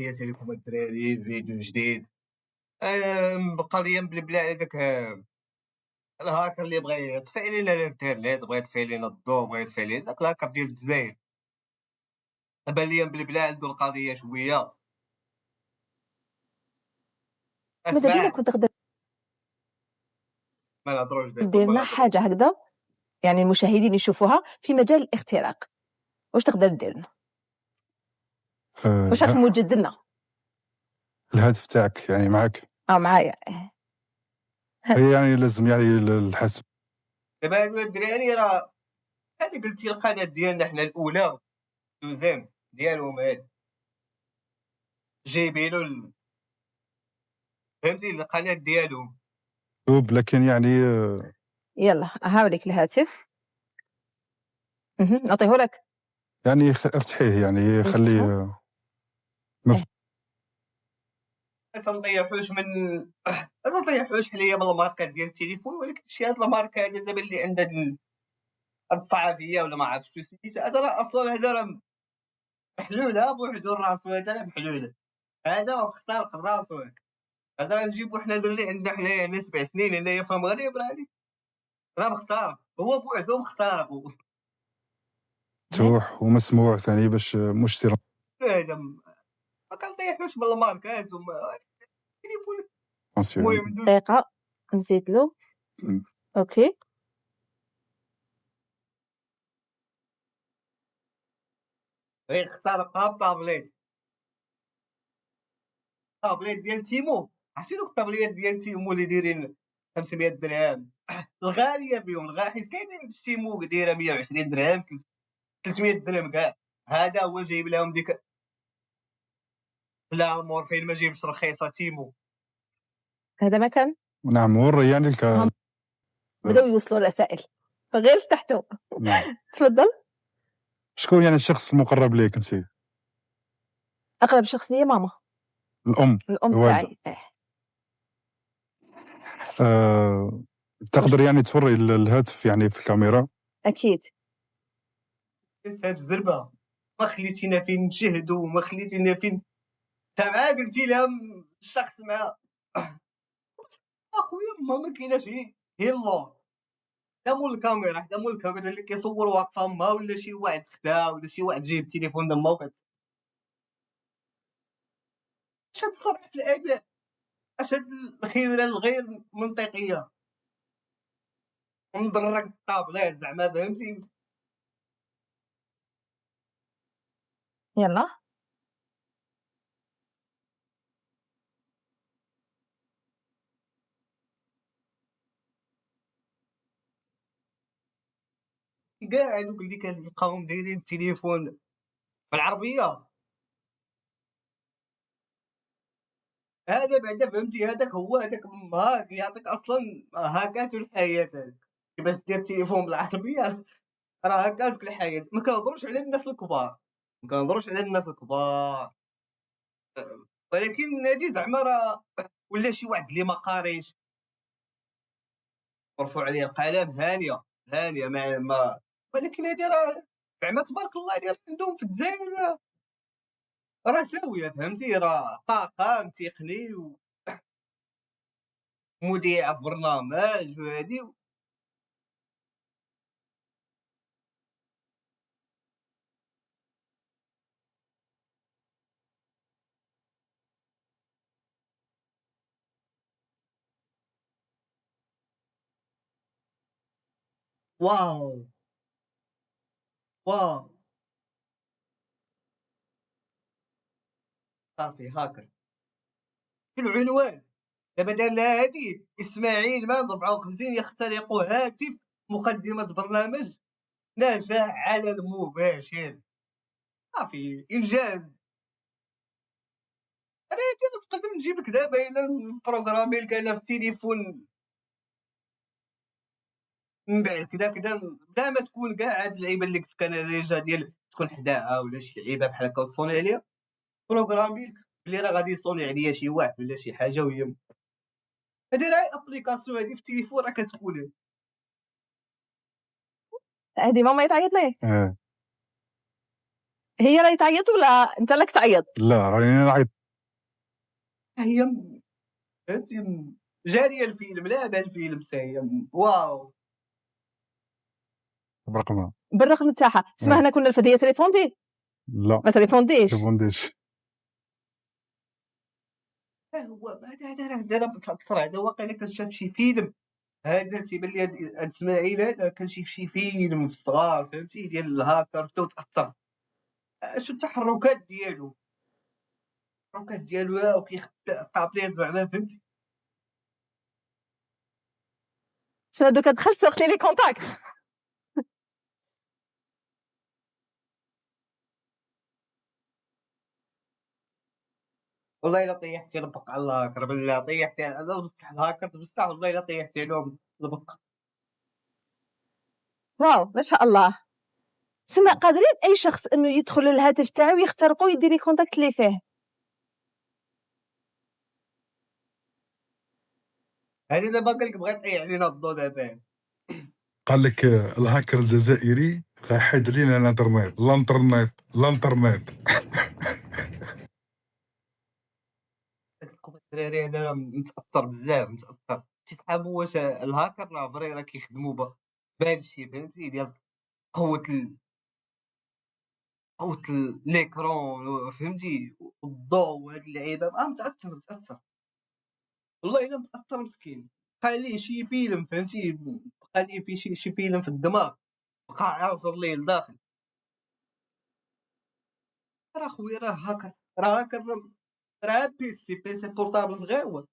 تحياتي لكم الدراري فيديو جديد. بقى لي مبلبل على داك الهاكر اللي بغى يطفي علينا الانترنت، بغى يطفي علينا الضو، بغى يطفي علينا داك الهاكر ديال الجزائر. بان لي مبلبل عنده القضيه شويه. ماذا بينا اسمع، كنت تقدر ما نهضروش دير لنا حاجه هكذا، يعني المشاهدين يشوفوها في مجال الاختراق، واش تقدر دير لنا؟ واش راك موجد لنا؟ الهاتف تاعك يعني معك معايا. هي يعني لازم يعني الحسب. دابا هادو الدراري راه بحال قلتي القناه ديالنا حنا الاولى دوزيام ديالهم هاد جايبينو فهمتي القناه ديالهم. لكن يعني يلا هاوليك الهاتف، نعطيه لك. يعني افتحيه يعني خليه تنطيحوش من تنطيحوش حنايا من الماركات ديال التليفون، ولكن شي هاد الماركه هذا دابا اللي عندها هاد الصحفيه ولا ما عرفتش شنو سميتها، هذا راه اصلا هذا راه محلوله بوحدو راسو، هذا راه محلول، هذا راه مخترق راسو، هذا راه نجيبو حنا اللي عندنا حنايا هنا 7 سنين هنايا في المغرب، راه مخترق، هو بوحدو مخترق. مفتوح ومسموع ثاني باش مشتري. هذا ما كنطيحوش من الماركات وما التليفون. المهم دقيقه نزيد له. اوكي غير اخترقها بطابليت ديال تيمو. عرفتي دوك الطابليات ديال تيمو اللي دايرين 500 درهم، الغاليه بهم حيت كاينين تيمو دايره 120 درهم 300 درهم كاع. هذا هو جايب لهم ديك لا المورفين ما جايبش رخيصه تيمو. هذا ما كان. نعم وري يعني بداو يوصلوا رسائل فغير فتحته. تفضل. شكون يعني الشخص المقرب ليك انت؟ اقرب شخص ليا ماما، الام تاعي. تقدر يعني توري الهاتف يعني في الكاميرا؟ اكيد. انت هاد الزربه ما خليتينا فين نشهدوا، وما خليتينا فين تابعه. قلتي لهم الشخص مع اخويا ما كايناش هي الله، لا مول الكاميرا، حدا مول الكاميرا اللي كيصور واقفه ما ولا شي واحد خدا ولا شي واحد جايب التليفون ديال موقف. اش هاد الصرح في الاداء، اش هاد الخيره الغير منطقيه مدرك الطابلات زعما فهمتي. يلا كاع هادوك اللي كتلقاهم دايرين التليفون بالعربيه، هذا بعدا فهمتي هذاك هو هذاك هاك يعطيك اصلا هاكات الحياه. هذاك كيفاش دير التليفون بالعربيه راه هاكاتك الحياه. ما كنهضروش على الناس الكبار، ما كنهضروش على الناس الكبار، ولكن هادي زعما راه ولا شي واحد اللي ما قاريش مرفوع عليه القلم هانيه هانيه ما ولكن هادي راه زعما تبارك الله ديال عندهم في الجزائر راه ساويه فهمتي، راه طاقم تقني ومذيعه في برنامج وهادي. واو واو صافي هاكر في العنوان. دابا دار لها هادي اسماعيل مان 54 يخترق هاتف مقدمة برنامج نجاح على المباشر. صافي انجاز. انا تقدر نجيب لك دابا الا نبروغرامي لك انا في التليفون من بعد كذا بلا ما تكون كاع هاد اللعيبه اللي قلت لك انا ديجا ديال تكون حداها ولا شي لعيبه بحال هكا وتصوني عليها. بروغرامي لك بلي راه غادي يصوني عليا شي واحد ولا شي حاجه، وهي هادي راه ابليكاسيون هادي في التليفون راه كتكون هذه ماما يتعيط ليه. هي راهي تعيط ولا انت لك تعيط؟ لا راني نعيط. هي فهمتي جاريه الفيلم، لعبه الفيلم هي واو. برقمها. بالرقم تاعها اسمها هنا كنا الفديه تليفوندي لا ما تليفونديش. تبونديش. هو هذا متاثر، هذا واقيلا كان شاف شي فيلم. هذا تيبان لي هاد اسماعيل هذا كان شي في شي فيلم في الصغار فهمتي ديال الهاكر حتى تاثر. شو التحركات ديالو، التحركات ديالو وكيخبى قابلين زعما فهمتي. سما دوكا دخلت سرقت لي كونتاكت. والله الا طيحتي البق على الهاكر، بالله طيحتي انا بصح الهاكر بصح والله الا طيحتي لهم البق. واو ما شاء الله. سما قادرين اي شخص انه يدخل للهاتف تاعو يخترقه ويدير لي كونتاكت اللي فيه. هذه دابا قال لك بغا يطيح علينا الضو دابا. قال لك الهاكر الجزائري غيحيد لينا الانترنت. الدراري هذا راه متاثر بزاف متاثر. تيصحابو واش الهاكر راه فري راه كيخدموا بهذا الشيء فهمتي ديال قوه قوه ليكرون فهمتي والضوء وهاد اللعيبه متاثر والله الا متاثر مسكين. بقى ليه شي فيلم فهمتي، بقى ليه في شي فيلم في الدماغ بقى عاصر ليه لداخل. راه خويا راه هاكر راه بيسي بورطابل صغيور.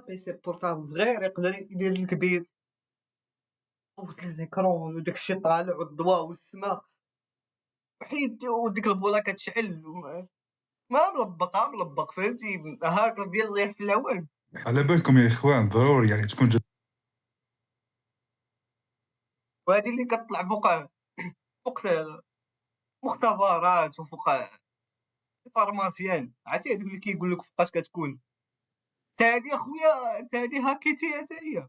بيسي بورطابل صغير يقدر يدير الكبير قوة ليزيكرون وداك الشي طالع والضواء والسما حيد وديك البوله كتشعل ما ملبق فهمتي. هاكر ديال الله يحسن العوان. على بالكم يا اخوان ضروري يعني تكون وهذه اللي كتطلع فوق مختبرات وفوق فارماسيان عرفتي هذوك اللي كيقول لك فوقاش كتكون. تا هادي اخويا تا هادي هاكيتيها تا هي.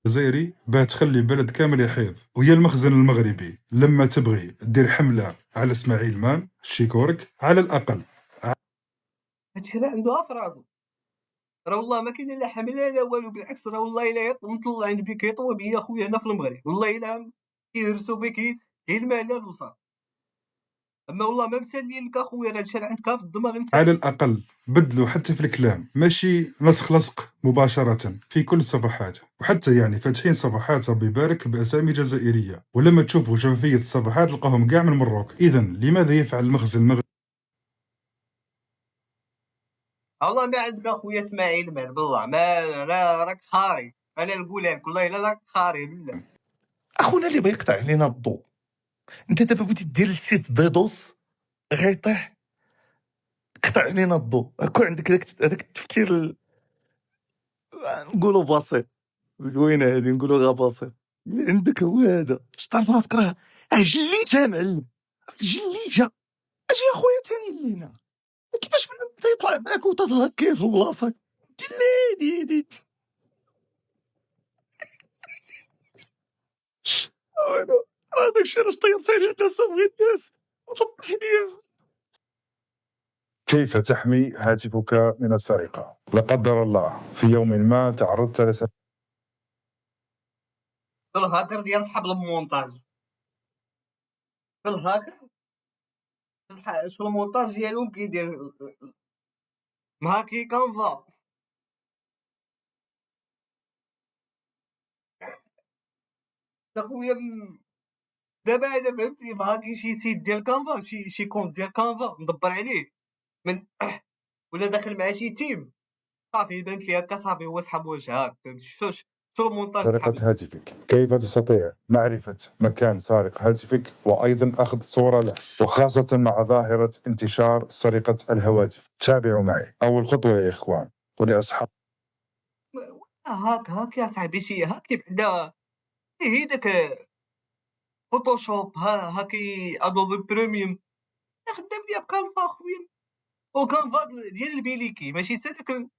جزائري باه تخلي بلد كامل يحيض، وهي المخزن المغربي لما تبغي دير حمله على اسماعيل مان الشيكورك على الاقل. هادشي راه عنده في راسو، راه والله ما كاين لا حمله لا والو، بالعكس راه والله الا مطلعين بك يطوى بيا خويا هنا في المغرب والله الا كيهرسوا فيك غير الملل وصافي. اما والله ما مسالين لك اخويا راه هادشي راه عندك في الدماغ انت. على الاقل بدلوا حتى في الكلام، ماشي نسخ لصق مباشره في كل الصفحات، وحتى يعني فاتحين صفحات ربي يبارك باسامي جزائريه، ولما تشوفوا شفافيه الصفحات تلقاهم كاع من مروك. اذا لماذا يفعل المخزن المغربي والله ما عندك اخويا اسماعيل مان بالله ما راك خاري. انا نقولها لك والله الا راك خاري بالله. اخونا اللي بغى يقطع علينا الضوء، انت دابا بغيتي دير السيت ديدوس غيطيح قطع علينا الضوء. كون عندك هذاك التفكير نقولوا بسيط، زوينه هذه نقولوا غير بسيط اللي عندك هو هذا. باش تعرف راسك راه جليتها معلم، جليتها. اجي يا خويا ثاني لينا كيفاش بنادم يطلع معاك وتتهكي في البلاصه دي راه داكشي علاش طيرت عليه الناس بغيت الناس وطلعتني. كيف تحمي هاتفك من السرقه؟ لا قدر الله في يوم ما تعرضت لسرقه الهاكر ديال صحاب المونتاج، الهاكر شو المونتاج ديالهم كيدير مهاكي كانفا. اخويا دابا انا فهمتي مهاكي شي سيت ديال كانفا شي كونت ديال كانفا مدبر عليه من ولا داخل مع شي تيم صافي بانت لي هكا صافي هو سحب وجهك فهمتي. شو المونتاج سرقة هاتفك. كيف تستطيع معرفة مكان سارق هاتفك وأيضا أخذ صورة له، وخاصة مع ظاهرة انتشار سرقة الهواتف؟ تابعوا معي. أول خطوة يا إخوان ولأصحاب هاك يا صاحبي شي هاكي بحدا هي داك فوتوشوب هاكي ادوبي بريميوم خدام ليا بكانفا خويا وكانفا ديال البيليكي ماشي حتى داك.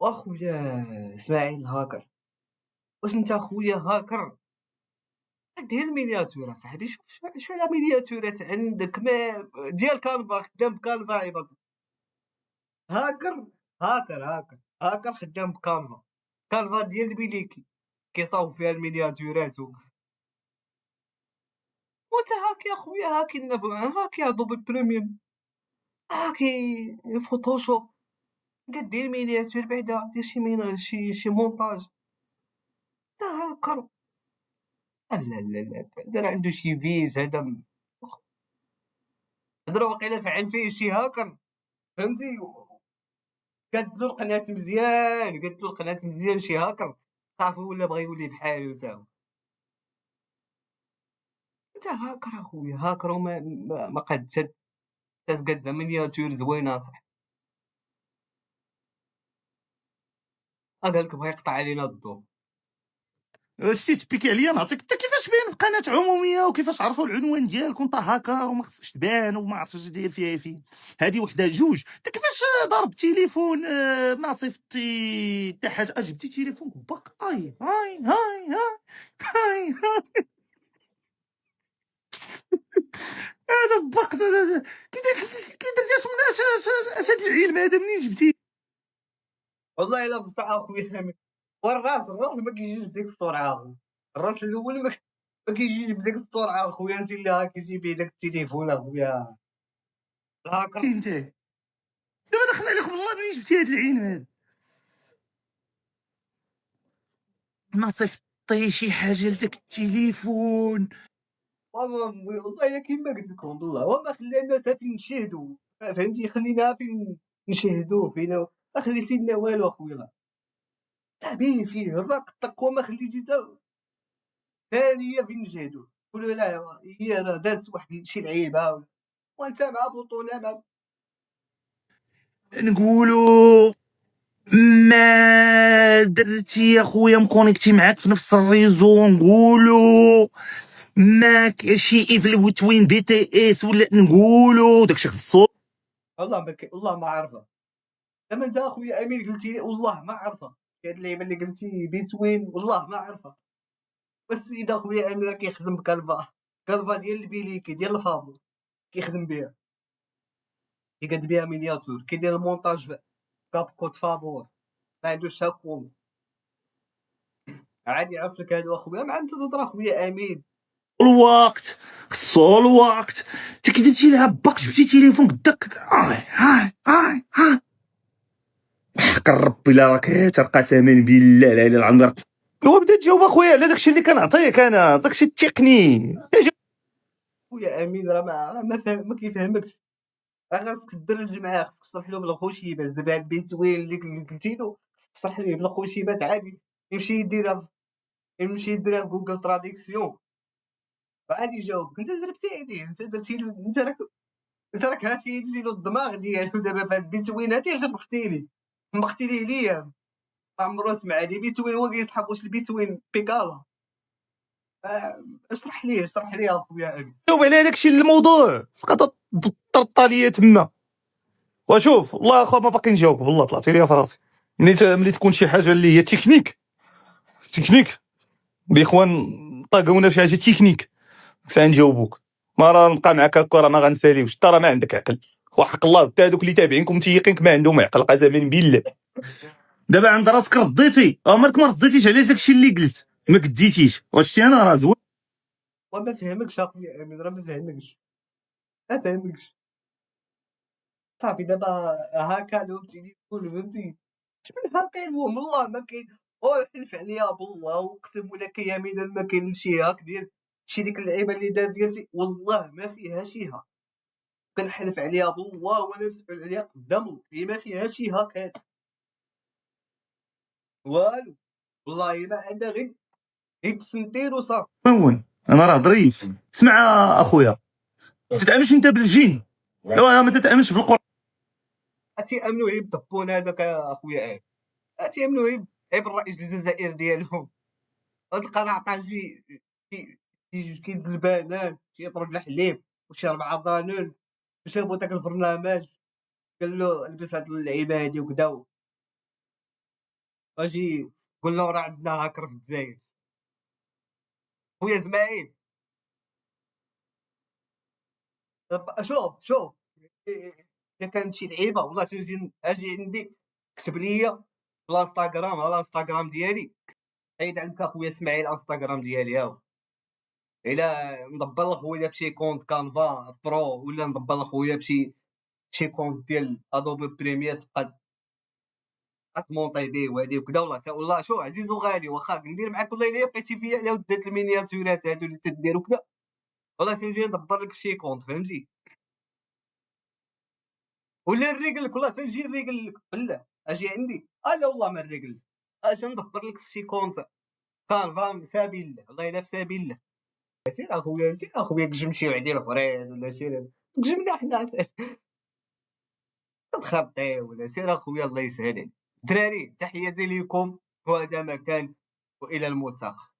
واخويا اسماعيل هاكر واش انت خويا هاكر هذه المينياتور اصاحبي. شوف على مينياتورات عندك ما ديال كانفا، خدام بكانفا عباد. هاكر هاكر خدام بكانفا. كانفا ديال البيليكي كيصاوب فيها المينياتورات وانت هاك يا خويا، هاك هاك يا ادوبي بريميوم، هاكي فوتوشوب، كدير مينياتور بعدا دير شي مونتاج. تا هاكر لا دار عنده شي فيز هذا. هضروا واقيلا فعل فيه شي هاكر فهمتي، قادلو القناة مزيان شي هاكر صافي ولا بغا يولي بحالو تا هو. انت هاكر اخويا، هاكر وما قد تقد مينياتور زوينه صح. قالك بغا يقطع علينا الضوء. شتي تبيكي عليا نعطيك انت كيفاش باين في قناه عموميه وكيفاش عرفوا العنوان ديالك وانت هاكر وما خصكش تبان وما عرفتش اش داير فيها فين. هذه وحده. جوج، انت كيفاش ضارب تليفون ما صيفطتي حتى حاجه، جبتي تليفون باك هاي هاي هاي هاي هاي هذا باك كي درتي اش من اش هاد العلم هذا منين جبتي؟ والله الا بصح اخويا والراس ما كيجيش بديك السرعه. الراس الاول ما كيجيش بديك السرعه اخويا. انت اللي هاكيتي بيدك التليفون اخويا الهاكر. انت دابا دخل عليك والله منين جبتي هاد العلم هذا؟ ما صيفطتي شي حاجه لذاك التليفون؟ والله الا كيما قلت لكم والله وما خلانا حتى فين نشاهدوا فهمتي. خلينا فين نشاهدوا فينا ما خليتي لنا والو اخويا. تعبين فيه الرق التقوى ما خليتي حتى ثانيه فين نشاهدوا. قولوا لا هي راه دازت واحد شي لعيبه وانت مع بطوله مع نقولوا ما درتي يا خويا مكونيكتي معاك في نفس الريزو، نقولوا ما شي ايفل توين بي تي اس، ولا نقولوا داكشي خصو. والله ما عارفه. لما انت اخويا امين قلتي لي والله ما عارفه هاد اللعيبه اللي قلتي بيتوين والله ما عارفه. بس اذا اخويا امين راه كيخدم بكالفا ديال البيليكي ديال الفابور كيخدم بها، كيقاد بها مينياتور، كيدير المونتاج في كاب كود فابور ما عندوش شاكوم عادي. يعرف لك هادو اخويا مع انت تهضر اخويا امين. الوقت خصو الوقت. انت كي درتي لها باك جبتي تليفون قداك هاي حق الرب الا راك قسما بالله لا اله الا الله. هو بدا تجاوب اخويا على داكشي اللي كنعطيك انا، داكشي التقني. خويا امين راه ما كيفهمكش. خاصك تدرج معاه، خاصك تشرح له بالخوشيبات. دابا البيتوين اللي قلتي له خاصك تشرح ليه بالخوشيبات عادي. يمشي يديرها في جوجل تراديكسيون عادي يجاوبك. انت زربتي عليه، انت درتي له، انت راك هاتي له الدماغ ديالو. دابا في هاد البيتوين هادي غير مختي ليه ليا ما عمرو سمع هادي بيتوين. هو كيسحب واش البيتوين بيكالا. اشرح ليه اخويا امين. جاوب على داكشي الموضوع، تبقى تطرطا ليا تما. وشوف والله اخو ما باقي نجاوب والله، طلعتي ليا في راسي. ملي تكون شي حاجه اللي هي تكنيك الاخوان طاقونا في حاجه تكنيك سنجاوبوك. ما راه نبقى معاك هكا راه ما غنساليوش. انت راه ما عندك عقل وحق الله. حتى هذوك اللي تابعينكم متيقينك ما عندهم عقل قسما بالله. دابا عند راسك رديتي، عمرك ما رديتيش على داكشي اللي قلت، ما كديتيش. واش انا راه زوين وما فهمكش اخويا امين، راه ما فهمكش صافي. دابا هاكا له التليفون فهمتي. شمن هاكا المهم والله ما كاين. حلف عليا بالله اقسم لك يا يمينا ما كاين شي هاك ديال ديك اللعيبه اللي دار ديالتي والله ما فيها شي هاك. كنحلف عليها بالله وانا مسؤول عليها قدام الله هي ما فيها شي هاك. هاد والو والله ما عندها غير التسنتير وصافي. انا راه ظريف. اسمع اخويا، ما تتامنش انت بالجن، لا ما تتامنش بالقران. تيامنوا غير بالدبون هذاك اخويا تيامنوا غير بالرئيس الجزائر ديالهم. هاد القناع عطاه شي كيد البنان تيضرب الحليب وشي 4 ضانون. جابو داك البرنامج قال له البس هاد اللعيبه هادي وكدا اجي قول له راه عندنا هاكر في الجزائر. خويا اسماعيل شوف الا كانت شي لعيبه والله اجي عندي كتب لي في الانستغرام على الانستغرام ديالي، حيد عندك اخويا اسماعيل الانستغرام ديالي هاو، الا ندبر لخويا بشي كونت كانفا برو ولا ندبر لخويا بشي كونت ديال ادوبي بريمير تبقى تمونطي بيه وهادي وكذا. والله شو عزيز وغالي واخا ندير معاك والله الا بقيتي فيا على ود هاد المينياتورات هادو اللي تدير وكذا، والله سنجي ندبر لك بشي كونت فهمتي، ولا نريقل لك والله تنجي نريقل لك بالله اجي عندي لا والله ما نريقل لك، اجي ندبر لك في شي كونت كانفا سابيل الله والله الا في سبيل الله. سير اخويا كجمشي وعدي الاخرين ولا سير كجمنا حنا تخبطي ولا سير اخويا الله يسهل عليك. دراري تحياتي ليكم وهذا مكان والى الملتقى.